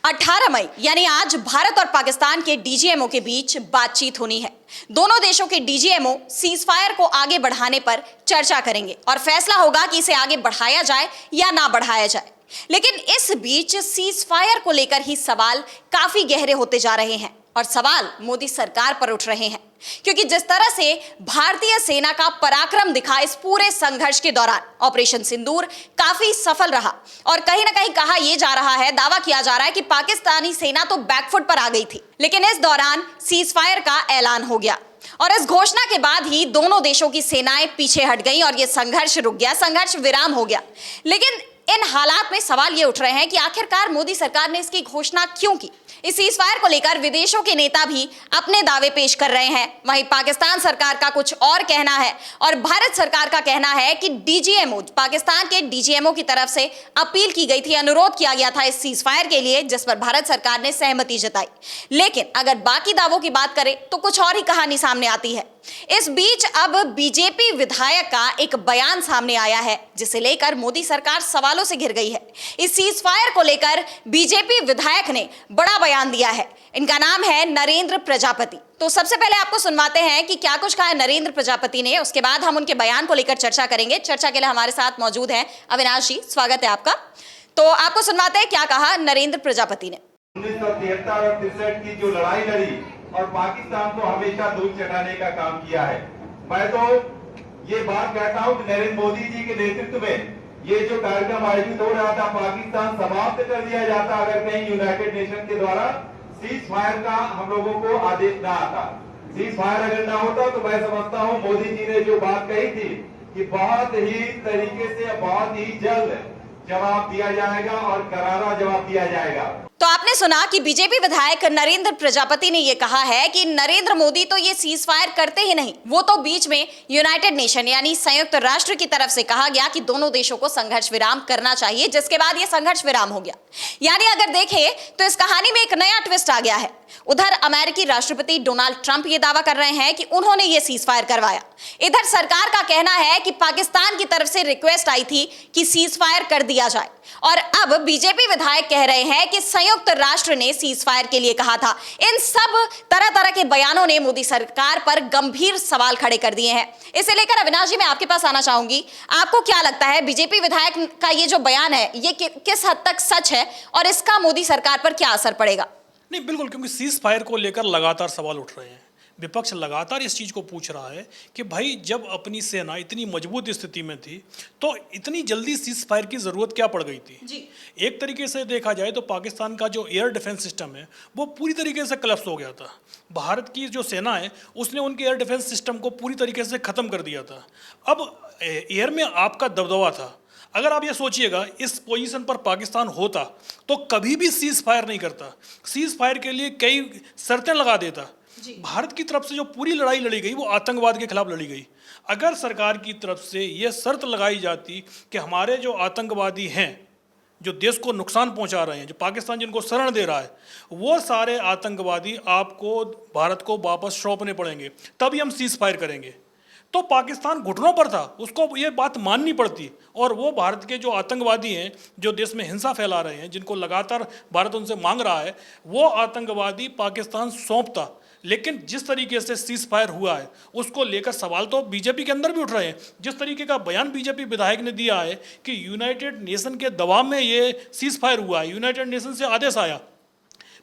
18 मई यानी आज भारत और पाकिस्तान के डीजीएमओ के बीच बातचीत होनी है। दोनों देशों के डीजीएमओ सीज फायर को आगे बढ़ाने पर चर्चा करेंगे और फैसला होगा कि इसे आगे बढ़ाया जाए या ना बढ़ाया जाए। लेकिन इस बीच सीज फायर को लेकर ही सवाल काफी गहरे होते जा रहे हैं और सवाल मोदी सरकार पर उठ रहे हैं, क्योंकि जिस तरह से भारतीय सेना का पराक्रम दिखा इस पूरे संघर्ष के दौरान ऑपरेशन सिंदूर काफी सफल रहा और कहीं ना कहीं कहा यह जा रहा है, दावा किया जा रहा है कि पाकिस्तानी सेना तो बैकफुट पर आ गई थी, लेकिन इस दौरान सीज फायर का ऐलान हो गया और इस घोषणा के बाद ही दोनों देशों की सेनाएं पीछे हट गईं और यह संघर्ष रुक गया, संघर्ष विराम हो गया। लेकिन इन हालात में सवाल ये उठ रहे हैं कि आखिरकार मोदी सरकार ने इसकी घोषणा क्यों की। इस सीजफायर को लेकर विदेशों के नेता भी अपने दावे पेश कर रहे हैं। वहीं पाकिस्तान सरकार का कुछ और कहना है और भारत सरकार का कहना है कि डीजीएमओ, पाकिस्तान के डीजीएमओ की तरफ से अपील की गई थी, अनुरोध किया गया था इस सीजफायर के लिए, जिस पर भारत सरकार ने सहमति जताई। लेकिन अगर बाकी दावों की बात करें तो कुछ और ही कहानी सामने आती है। इस बीच अब बीजेपी विधायक का एक बयान सामने आया है, जिसे लेकर मोदी सरकार सवालों से घिर गई है। इस सीज फायर को लेकर बीजेपी विधायक ने बड़ा बयान दिया है। इनका नाम है नरेंद्र प्रजापति। तो सबसे पहले आपको सुनवाते हैं कि क्या कुछ कहा है नरेंद्र प्रजापति ने, उसके बाद हम उनके बयान को लेकर चर्चा करेंगे। चर्चा के लिए हमारे साथ मौजूद हैं अविनाश जी, स्वागत है आपका। तो आपको सुनवाते हैं क्या कहा नरेंद्र प्रजापति ने। 1973 और 63 की जो लड़ाई लड़ी और पाकिस्तान को हमेशा दूर चढ़ाने का काम किया है। मैं तो ये बात कहता हूँ कि नरेंद्र मोदी जी के नेतृत्व में ये जो कार्यक्रम आयोजित हो रहा था, पाकिस्तान समाप्त कर दिया जाता अगर कहीं यूनाइटेड नेशन के द्वारा सीज फायर का हम लोगों को आदेश ना आता। सीज फायर अगर ना होता तो मैं समझता हूँ मोदी जी ने जो बात कही थी कि बहुत ही तरीके से बहुत ही जल्द जवाब दिया जाएगा और करारा जवाब दिया जाएगा। तो आपने सुना कि बीजेपी विधायक नरेंद्र प्रजापति ने यह कहा है कि नरेंद्र मोदी तो ये सीज फायर करते ही नहीं, वो तो बीच में यूनाइटेड नेशन यानी संयुक्त राष्ट्र की तरफ से कहा गया कि दोनों देशों को संघर्ष विराम करना चाहिए, जिसके बाद ये संघर्ष विराम हो गया। यानी अगर देखें तो इस कहानी में एक नया ट्विस्ट आ गया है। उधर अमेरिकी राष्ट्रपति डोनाल्ड ट्रंप ये दावा कर रहे हैं कि उन्होंने ये सीज फायर करवाया। इधर सरकार का कहना है कि पाकिस्तान की तरफ से रिक्वेस्ट आई थी कि सीज फायर कर दिया जाए और अब बीजेपी विधायक कह रहे हैं कि संयुक्त राष्ट्र ने सीज फायर के लिए कहा था। इन सब तरह तरह के बयानों ने मोदी सरकार पर गंभीर सवाल खड़े कर दिए हैं। इसे लेकर अविनाश जी मैं आपके पास आना चाहूंगी, आपको क्या लगता है बीजेपी विधायक का ये जो बयान है ये किस हद तक सच है और इसका मोदी सरकार पर क्या असर पड़ेगा? नहीं, बिल्कुल, क्योंकि सीज फायर को लेकर लगातार सवाल उठ रहे हैं। विपक्ष लगातार इस चीज़ को पूछ रहा है कि भाई जब अपनी सेना इतनी मजबूत स्थिति में थी तो इतनी जल्दी सीज फायर की ज़रूरत क्या पड़ गई थी जी। एक तरीके से देखा जाए तो पाकिस्तान का जो एयर डिफेंस सिस्टम है वो पूरी तरीके से कलेप्स हो गया था। भारत की जो सेना है उसने उनके एयर डिफेंस सिस्टम को पूरी तरीके से ख़त्म कर दिया था। अब एयर में आपका दबदबा था। अगर आप ये सोचिएगा इस पोजीशन पर पाकिस्तान होता तो कभी भी सीज फायर नहीं करता, सीज फायर के लिए कई शर्तें लगा देता। भारत की तरफ से जो पूरी लड़ाई लड़ी गई वो आतंकवाद के खिलाफ लड़ी गई। अगर सरकार की तरफ से ये शर्त लगाई जाती कि हमारे जो आतंकवादी हैं जो देश को नुकसान पहुंचा रहे हैं, जो पाकिस्तान जिनको शरण दे रहा है, वो सारे आतंकवादी आपको भारत को वापस सौंपने पड़ेंगे, तभी हम सीज फायर करेंगे। तो पाकिस्तान घुटनों पर था, उसको ये बात माननी पड़ती और वो भारत के जो आतंकवादी हैं जो देश में हिंसा फैला रहे हैं, जिनको लगातार भारत उनसे मांग रहा है, वो आतंकवादी पाकिस्तान सौंपता। लेकिन जिस तरीके से सीज फायर हुआ है उसको लेकर सवाल तो बीजेपी के अंदर भी उठ रहे हैं। जिस तरीके का बयान बीजेपी विधायक ने दिया है कि यूनाइटेड नेशन के दबाव में ये सीज फायर हुआ है, यूनाइटेड नेशन से आदेश आया,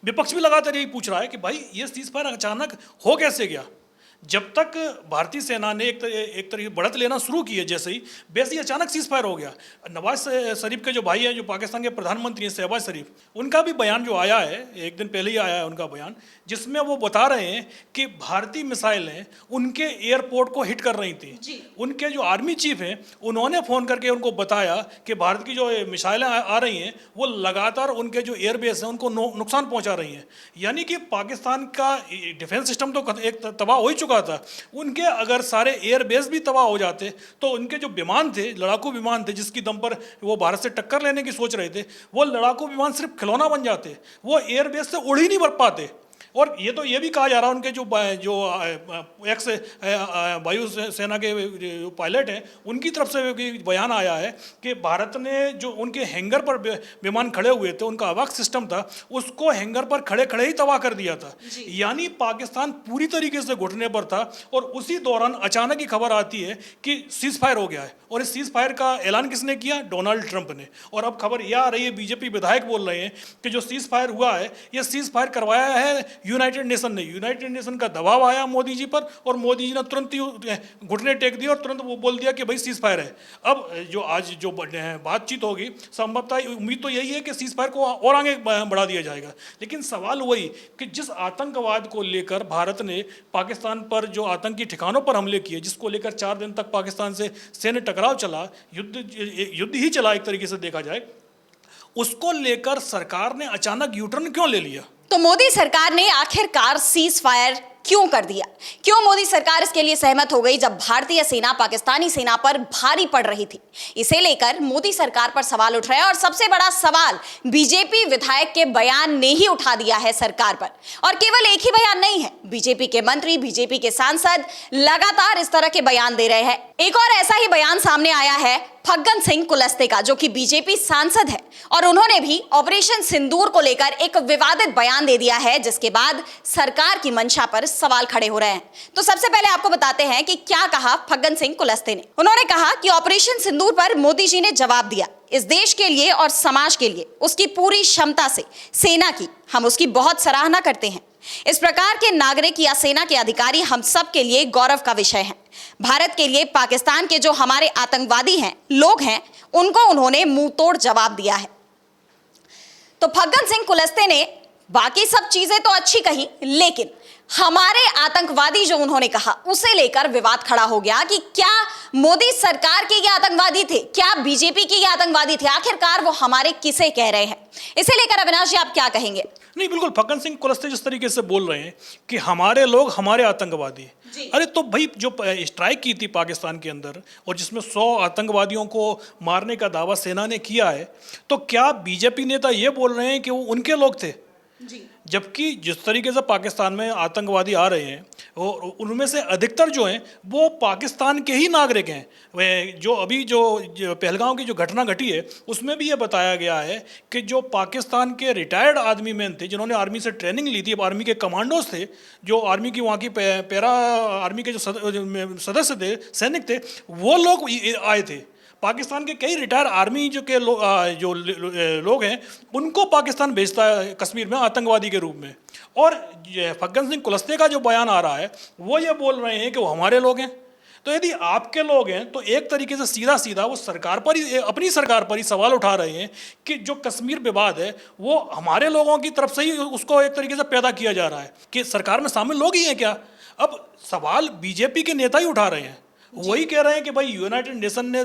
विपक्ष भी लगातार यही पूछ रहा है कि भाई ये सीज फायर अचानक हो कैसे गया। जब तक भारतीय सेना ने एक तरह की बढ़त लेना शुरू की है जैसे ही, वैसे ही अचानक सीज फायर हो गया। नवाज शरीफ के जो भाई हैं, जो पाकिस्तान के प्रधानमंत्री हैं शहबाज शरीफ, उनका भी बयान जो आया है, एक दिन पहले ही आया है उनका बयान, जिसमें वो बता रहे हैं कि भारतीय मिसाइलें उनके एयरपोर्ट को हिट कर रही थी। उनके जो आर्मी चीफ हैं उन्होंने फ़ोन करके उनको बताया कि भारत की जो मिसाइलें आ रही हैं वो लगातार उनके जो एयरबेस हैं उनको नुकसान पहुँचा रही हैं। यानी कि पाकिस्तान का डिफेंस सिस्टम तो एक तबाह हो ही चुका था। उनके अगर सारे एयरबेस भी तबाह हो जाते तो उनके जो विमान थे, लड़ाकू विमान थे, जिसकी दम पर वो भारत से टक्कर लेने की सोच रहे थे, वो लड़ाकू विमान सिर्फ खिलौना बन जाते, वो एयरबेस से उड़ ही नहीं बढ़ पाते। और ये भी कहा जा रहा है उनके जो एक्स वायु सेना के जो पायलट हैं उनकी तरफ से भी बयान आया है कि भारत ने जो उनके हैंगर पर विमान खड़े हुए थे, उनका अवाक सिस्टम था, उसको हैंगर पर खड़े खड़े ही तबाह कर दिया था। यानी पाकिस्तान पूरी तरीके से घुटने पर था और उसी दौरान अचानक ही खबर आती है कि सीज फायर हो गया है। और इस सीज फायर का ऐलान किसने किया? डोनाल्ड ट्रंप ने। और अब खबर यह आ रही है, बीजेपी विधायक बोल रहे हैं कि जो सीज फायर हुआ है, यह सीज फायर करवाया है यूनाइटेड नेशन ने। यूनाइटेड नेशन का दबाव आया मोदी जी पर और मोदी जी ने तुरंत ही घुटने टेक दिए और तुरंत वो बोल दिया कि भाई सीज फायर है। अब जो आज जो बातचीत होगी, संभवतः उम्मीद तो यही है कि सीज फायर को और आगे बढ़ा दिया जाएगा। लेकिन सवाल वही कि जिस आतंकवाद को लेकर भारत ने पाकिस्तान पर जो आतंकी ठिकानों पर हमले किए, जिसको लेकर 4 दिन तक पाकिस्तान से सैन्य टकराव चला, युद्ध ही चला एक तरीके से देखा जाए, उसको लेकर सरकार ने अचानक यूटर्न क्यों ले लिया? तो मोदी सरकार ने आखिरकार सीज फायर क्यों कर दिया? क्यों मोदी सरकार इसके लिए सहमत हो गई जब भारतीय सेना पाकिस्तानी सेना पर भारी पड़ रही थी? इसे लेकर मोदी सरकार पर सवाल उठ रहे हैं और सबसे बड़ा सवाल बीजेपी विधायक के बयान ने ही उठा दिया है सरकार पर। और केवल एक ही बयान नहीं है, बीजेपी के मंत्री, बीजेपी के सांसद लगातार इस तरह के बयान दे रहे हैं। एक और ऐसा ही बयान सामने आया है फग्गन सिंह कुलस्ते का, जो कि बीजेपी सांसद है, और उन्होंने भी ऑपरेशन सिंदूर को लेकर एक विवादित बयान दे दिया है, जिसके बाद सरकार की मंशा पर सवाल खड़े हो रहे हैं। तो सबसे पहले आपको बताते हैं कि क्या कहा फग्गन सिंह कुलस्ते ने। उन्होंने कहा कि ऑपरेशन सिंदूर पर मोदी जी ने जवाब दिया। इस देश के लिए और समाज के लिए उसकी पूरी क्षमता से सेना की हम उसकी बहुत सराहना करते हैं। इस प्रकार के नागरिक या सेना के अधिकारी हम सब के लिए गौरव का विषय हैं। भारत के लिए पाकिस्तान के जो हमारे आतंकवादी हैं, लोग हैं, उनको उन्होंने मुंह तोड़ जवाब दिया है। तो फग्गन सिंह कुलस्ते ने बाकी सब चीजें तो अच्छी कही, लेकिन हमारे आतंकवादी जो उन्होंने कहा उसे लेकर विवाद खड़ा हो गया कि क्या मोदी सरकार के ये आतंकवादी थे, क्या बीजेपी के ये आतंकवादी थे, आखिरकार वो हमारे किसे कह रहे हैं? इसे लेकर अविनाश जी आप क्या कहेंगे? नहीं, बिल्कुल फग्गन सिंह कुलस्ते जिस तरीके से बोल रहे हैं कि हमारे लोग हमारे आतंकवादी, अरे तो भाई जो स्ट्राइक की थी पाकिस्तान के अंदर और जिसमें 100 आतंकवादियों को मारने का दावा सेना ने किया है, तो क्या बीजेपी नेता ये बोल रहे हैं कि वो उनके लोग थे? जबकि जिस तरीके से पाकिस्तान में आतंकवादी आ रहे हैं और उनमें से अधिकतर जो हैं वो पाकिस्तान के ही नागरिक हैं। वे जो अभी जो पहलगांव की जो घटना घटी है उसमें भी ये बताया गया है कि जो पाकिस्तान के रिटायर्ड आर्मी मैन थे, जिन्होंने आर्मी से ट्रेनिंग ली थी, आर्मी के कमांडोज थे, जो आर्मी की वहाँ की पैरा आर्मी के जो सदस्य थे, सैनिक थे, वो लोग आए थे। पाकिस्तान के कई रिटायर आर्मी जो लोग हैं उनको पाकिस्तान भेजता है कश्मीर में आतंकवादी के रूप में। और फग्गन सिंह कुलस्ते का जो बयान आ रहा है वो ये बोल रहे हैं कि वो हमारे लोग हैं। तो यदि आपके लोग हैं तो एक तरीके से सीधा सीधा वो सरकार पर ही, अपनी सरकार पर ही सवाल उठा रहे हैं कि जो कश्मीर विवाद है वो हमारे लोगों की तरफ से ही उसको एक तरीके से पैदा किया जा रहा है कि सरकार में शामिल लोग ही हैं क्या? अब सवाल बीजेपी के नेता ही उठा रहे हैं, वही कह रहे हैं कि भाई यूनाइटेड नेशन ने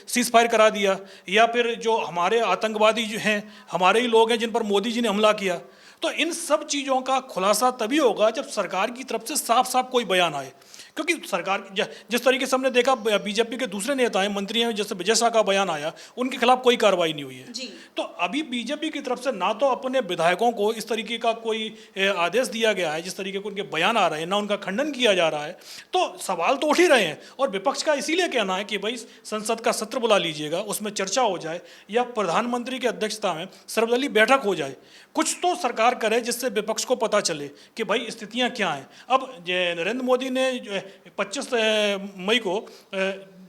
सीज फायर करा दिया, या फिर जो हमारे आतंकवादी जो हैं हमारे ही लोग हैं जिन पर मोदी जी ने हमला किया। तो इन सब चीज़ों का खुलासा तभी होगा जब सरकार की तरफ से साफ साफ कोई बयान आए, क्योंकि सरकार जिस तरीके से हमने देखा बीजेपी के दूसरे नेता हैं, मंत्री हैं, जैसे विजय शाह का बयान आया, उनके खिलाफ कोई कार्रवाई नहीं हुई है। तो अभी बीजेपी की तरफ से ना तो अपने विधायकों को इस तरीके का कोई आदेश दिया गया है जिस तरीके के उनके बयान आ रहे हैं, ना उनका खंडन किया जा रहा है। तो सवाल तो उठ ही रहे हैं और विपक्ष का इसीलिए कहना है कि भाई संसद का सत्र बुला लीजिएगा, उसमें चर्चा हो जाए या प्रधानमंत्री की अध्यक्षता में सर्वदलीय बैठक हो जाए, कुछ तो सरकार करे जिससे विपक्ष को पता चले कि भाई स्थितियां क्या हैं। अब नरेंद्र मोदी ने 25 मई को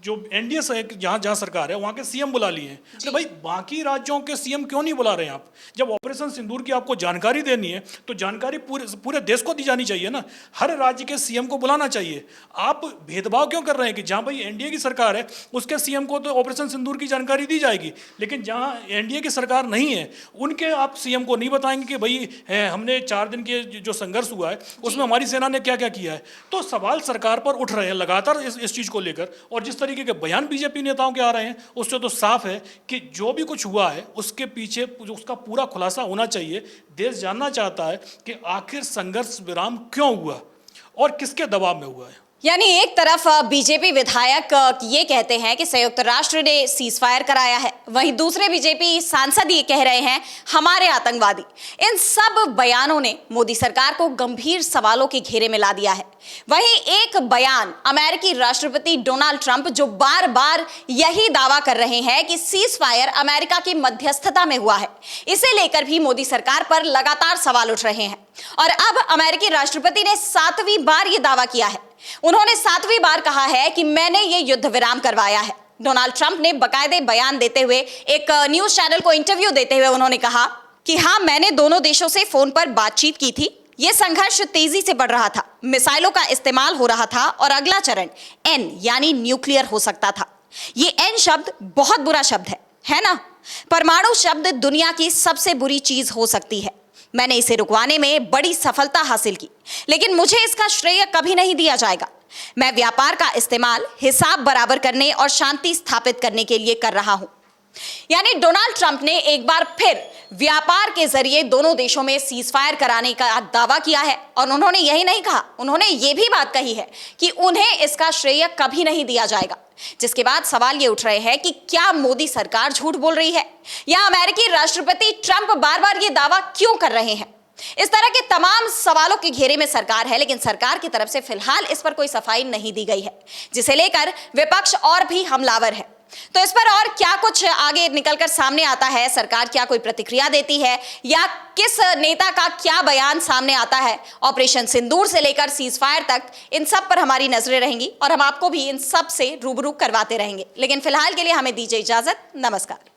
जो एनडीए से जहाँ सरकार है वहाँ के सीएम बुला लिए हैं। तो भाई बाकी राज्यों के सीएम क्यों नहीं बुला रहे हैं आप? जब ऑपरेशन सिंदूर की आपको जानकारी देनी है तो जानकारी पूरे देश को दी जानी चाहिए ना, हर राज्य के सीएम को बुलाना चाहिए। आप भेदभाव क्यों कर रहे हैं कि जहाँ भाई एनडीए की सरकार है उसके सीएम को तो ऑपरेशन सिंदूर की जानकारी दी जाएगी, लेकिन जहाँ एनडीए की सरकार नहीं है उनके आप सीएम को नहीं बताएंगे कि भाई हमने 4 दिन के जो संघर्ष हुआ है उसमें हमारी सेना ने क्या क्या किया है। तो सवाल सरकार पर उठ रहे हैं लगातार इस चीज़ को लेकर, और जिस तरीके के बयान बीजेपी नेताओं के आ रहे हैं उससे तो साफ है कि जो भी कुछ हुआ है उसके पीछे उसका पूरा खुलासा होना चाहिए। देश जानना चाहता है कि आखिर संघर्ष विराम क्यों हुआ और किसके दबाव में हुआ है। यानी एक तरफ बीजेपी विधायक ये कहते हैं कि संयुक्त राष्ट्र ने सीज फायर कराया है, वहीं दूसरे बीजेपी सांसद ये कह रहे हैं हमारे आतंकवादी। इन सब बयानों ने मोदी सरकार को गंभीर सवालों के घेरे में ला दिया है। वहीं एक बयान अमेरिकी राष्ट्रपति डोनाल्ड ट्रंप जो बार बार यही दावा कर रहे हैं कि सीज फायर अमेरिका की मध्यस्थता में हुआ है, इसे लेकर भी मोदी सरकार पर लगातार सवाल उठ रहे हैं। और अब अमेरिकी राष्ट्रपति ने 7वीं बार यह दावा किया है। उन्होंने 7वीं बार कहा है कि मैंने ये युद्ध विराम करवाया है। डोनाल्ड ट्रंप ने बाकायदे बयान देते हुए एक न्यूज चैनल को इंटरव्यू देते हुए उन्होंने कहा कि हाँ, मैंने दोनों देशों से फोन पर बातचीत की थी। यह संघर्ष तेजी से बढ़ रहा था, मिसाइलों का इस्तेमाल हो रहा था और अगला चरण एन यानी न्यूक्लियर हो सकता था। ये एन शब्द बहुत बुरा शब्द है ना? परमाणु शब्द दुनिया की सबसे बुरी चीज हो सकती है। मैंने इसे रुकवाने में बड़ी सफलता हासिल की, लेकिन मुझे इसका श्रेय कभी नहीं दिया जाएगा। मैं व्यापार का इस्तेमाल हिसाब बराबर करने और शांति स्थापित करने के लिए कर रहा हूं। यानी डोनाल्ड ट्रंप ने एक बार फिर व्यापार के जरिए दोनों देशों में सीज फायर कराने का दावा किया है। और उन्होंने यही नहीं कहा, उन्होंने ये भी बात कही है कि उन्हें इसका श्रेय कभी नहीं दिया जाएगा। जिसके बाद सवाल ये उठ रहे हैं कि क्या मोदी सरकार झूठ बोल रही है या अमेरिकी राष्ट्रपति ट्रंप बार बार ये दावा क्यों कर रहे हैं? इस तरह के तमाम सवालों के घेरे में सरकार है, लेकिन सरकार की तरफ से फिलहाल इस पर कोई सफाई नहीं दी गई है, जिसे लेकर विपक्ष और भी हमलावर है। तो इस पर और क्या कुछ आगे निकलकर सामने आता है, सरकार क्या कोई प्रतिक्रिया देती है या किस नेता का क्या बयान सामने आता है, ऑपरेशन सिंदूर से लेकर सीज फायर तक, इन सब पर हमारी नजरें रहेंगी और हम आपको भी इन सब से रूबरू करवाते रहेंगे। लेकिन फिलहाल के लिए हमें दीजिए इजाजत। नमस्कार।